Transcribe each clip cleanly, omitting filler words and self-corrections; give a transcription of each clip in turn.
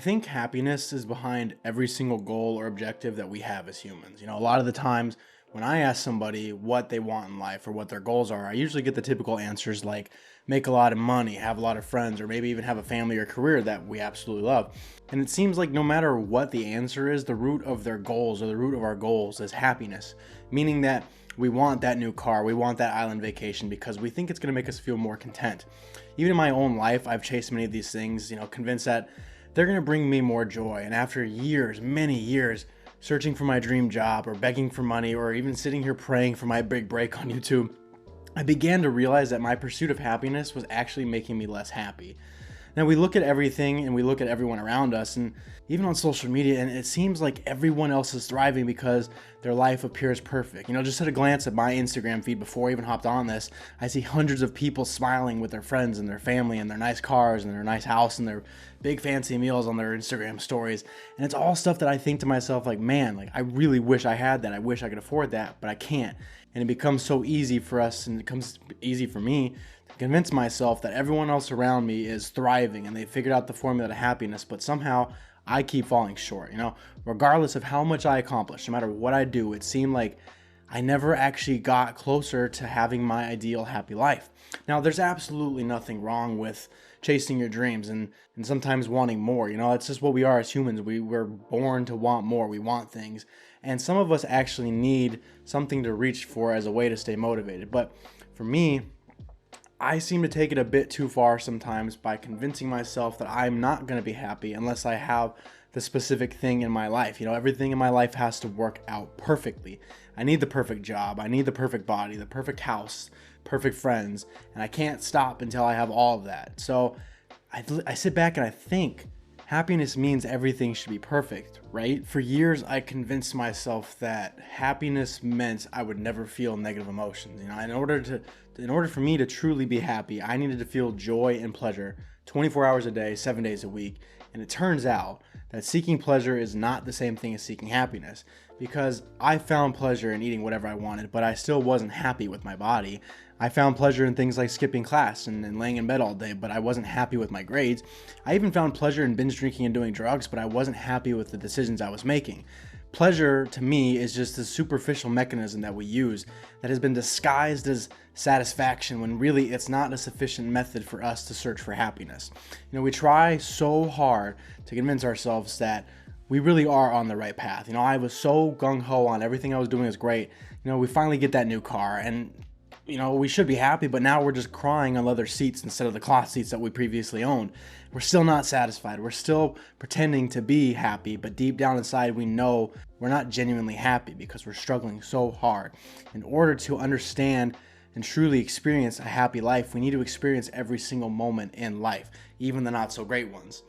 think happiness is behind every single goal or objective that we have as humans. A lot of the times when I ask somebody what they want in life or what their goals are, I usually get the typical answers like make a lot of money, have a lot of friends, or maybe even have a family or career that we absolutely love. And it seems like no matter what the answer is, the root of their goals or the root of our goals is happiness, meaning that we want that new car, we want that island vacation because we think it's going to make us feel more content. Even in my own life, I've chased many of these things, convinced that they're going to bring me more joy. And after years, many years, searching for my dream job or begging for money or even sitting here praying for my big break on YouTube, I began to realize that my pursuit of happiness was actually making me less happy. Now we look at everything and we look at everyone around us and even on social media, and it seems like everyone else is thriving because their life appears perfect. Just at a glance at my Instagram feed before I even hopped on this, I see hundreds of people smiling with their friends and their family and their nice cars and their nice house and their big fancy meals on their Instagram stories. And it's all stuff that I think to myself like, man, like I really wish I had that. I wish I could afford that, but I can't. And it becomes so easy for us, and it becomes easy for me to convince myself that everyone else around me is thriving and they figured out the formula to happiness, but somehow I keep falling short. Regardless of how much I accomplish, no matter what I do, it seemed like I never actually got closer to having my ideal happy life. Now, there's absolutely nothing wrong with chasing your dreams and sometimes wanting more. It's just what we are as humans. We're born to want more. We want things. And some of us actually need something to reach for as a way to stay motivated. But for me, I seem to take it a bit too far sometimes by convincing myself that I'm not going to be happy unless I have the specific thing in my life. Everything in my life has to work out perfectly. I need the perfect job. I need the perfect body, the perfect house, perfect friends, and I can't stop until I have all of that. So I sit back and I think happiness means everything should be perfect, right? For years, I convinced myself that happiness meant I would never feel negative emotions. In order for me to truly be happy, I needed to feel joy and pleasure 24 hours a day, 7 days a week. And it turns out that seeking pleasure is not the same thing as seeking happiness, because I found pleasure in eating whatever I wanted, but I still wasn't happy with my body. I found pleasure in things like skipping class and laying in bed all day, but I wasn't happy with my grades. I even found pleasure in binge drinking and doing drugs, but I wasn't happy with the decisions I was making. Pleasure, to me, is just a superficial mechanism that we use that has been disguised as satisfaction when really it's not a sufficient method for us to search for happiness. We try so hard to convince ourselves that we really are on the right path. I was so gung-ho on everything I was doing is great. We finally get that new car and we should be happy, but now we're just crying on leather seats instead of the cloth seats that we previously owned. We're still not satisfied. We're still pretending to be happy, but deep down inside, we know we're not genuinely happy because we're struggling so hard. In order to understand and truly experience a happy life, we need to experience every single moment in life, even the not so great ones.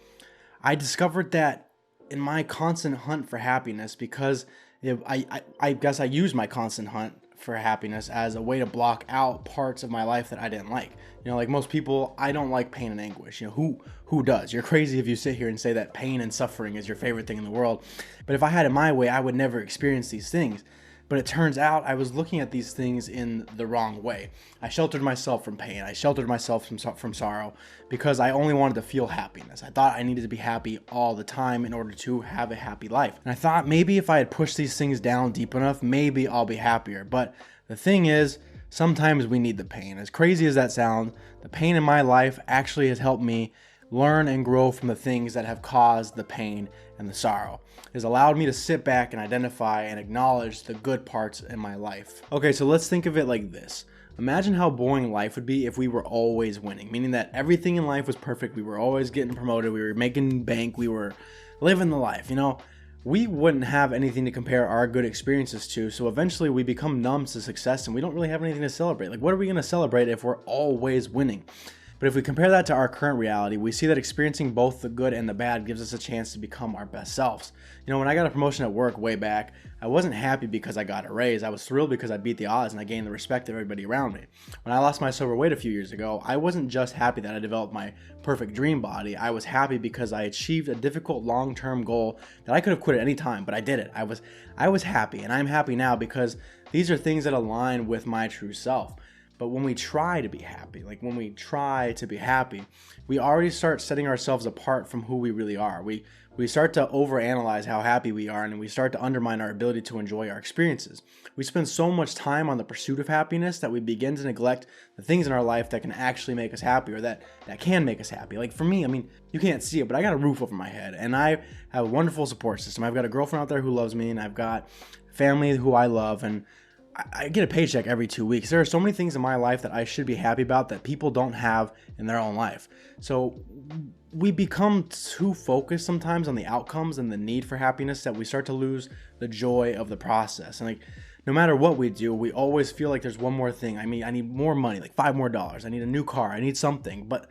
I discovered that in my constant hunt for happiness, because I guess I use my constant hunt for happiness as a way to block out parts of my life that I didn't like. Like most people, I don't like pain and anguish. Who does? You're crazy if you sit here and say that pain and suffering is your favorite thing in the world. But if I had it my way, I would never experience these things. But it turns out I was looking at these things in the wrong way. I sheltered myself from pain. I sheltered myself from sorrow because I only wanted to feel happiness. I thought I needed to be happy all the time in order to have a happy life. And I thought maybe if I had pushed these things down deep enough, maybe I'll be happier. But the thing is, sometimes we need the pain. As crazy as that sounds, the pain in my life actually has helped me learn and grow from the things that have caused the pain and the sorrow. It has allowed me to sit back and identify and acknowledge the good parts in my life. Okay, so let's think of it like this. Imagine how boring life would be if we were always winning, meaning that everything in life was perfect. We were always getting promoted. We were making bank. We were living the life, We wouldn't have anything to compare our good experiences to, so eventually we become numb to success and we don't really have anything to celebrate. Like, what are we going to celebrate if we're always winning? But if we compare that to our current reality, we see that experiencing both the good and the bad gives us a chance to become our best selves. When I got a promotion at work way back, I wasn't happy because I got a raise. I was thrilled because I beat the odds and I gained the respect of everybody around me. When I lost my sober weight a few years ago, I wasn't just happy that I developed my perfect dream body. I was happy because I achieved a difficult long-term goal that I could have quit at any time, but I did it. I was happy, and I'm happy now because these are things that align with my true self. But when we try to be happy, we already start setting ourselves apart from who we really are. We we start to overanalyze how happy we are, and we start to undermine our ability to enjoy our experiences. We spend so much time on the pursuit of happiness that we begin to neglect the things in our life that can actually make us happy, or that can make us happy. Like for me, I mean, you can't see it, but I got a roof over my head, and I have a wonderful support system. I've got a girlfriend out there who loves me, and I've got family who I love, and I get a paycheck every 2 weeks. There are so many things in my life that I should be happy about that people don't have in their own life. So we become too focused sometimes on the outcomes and the need for happiness that we start to lose the joy of the process. And like, no matter what we do, we always feel like there's one more thing. I mean, I need more money, like $5 more. I need a new car. I need something. But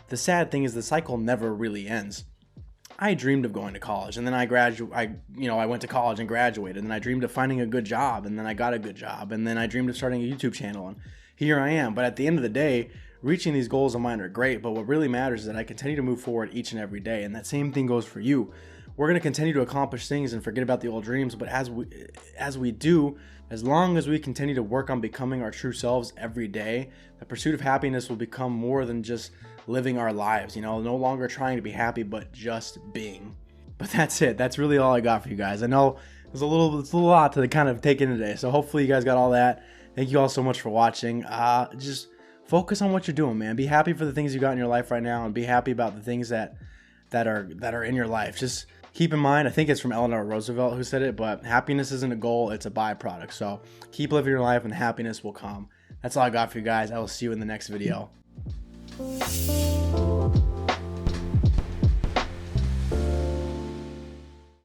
the sad thing is the cycle never really ends. I dreamed of going to college, and then I went to college and graduated, and then I dreamed of finding a good job, and then I got a good job, and then I dreamed of starting a YouTube channel, and here I am. But at the end of the day, reaching these goals of mine are great, but what really matters is that I continue to move forward each and every day, and that same thing goes for you. We're going to continue to accomplish things and forget about the old dreams, but as we do, as long as we continue to work on becoming our true selves every day, the pursuit of happiness will become more than just living our lives, no longer trying to be happy, but just being. But that's it. That's really all I got for you guys. I know it's a lot to kind of take in today, so hopefully you guys got all that. Thank you all so much for watching. Just focus on what you're doing, man. Be happy for the things you got in your life right now, and be happy about the things that are in your life. Just keep in mind, I think it's from Eleanor Roosevelt who said it, but happiness isn't a goal, it's a byproduct. So keep living your life and happiness will come. That's all I got for you guys. I will see you in the next video.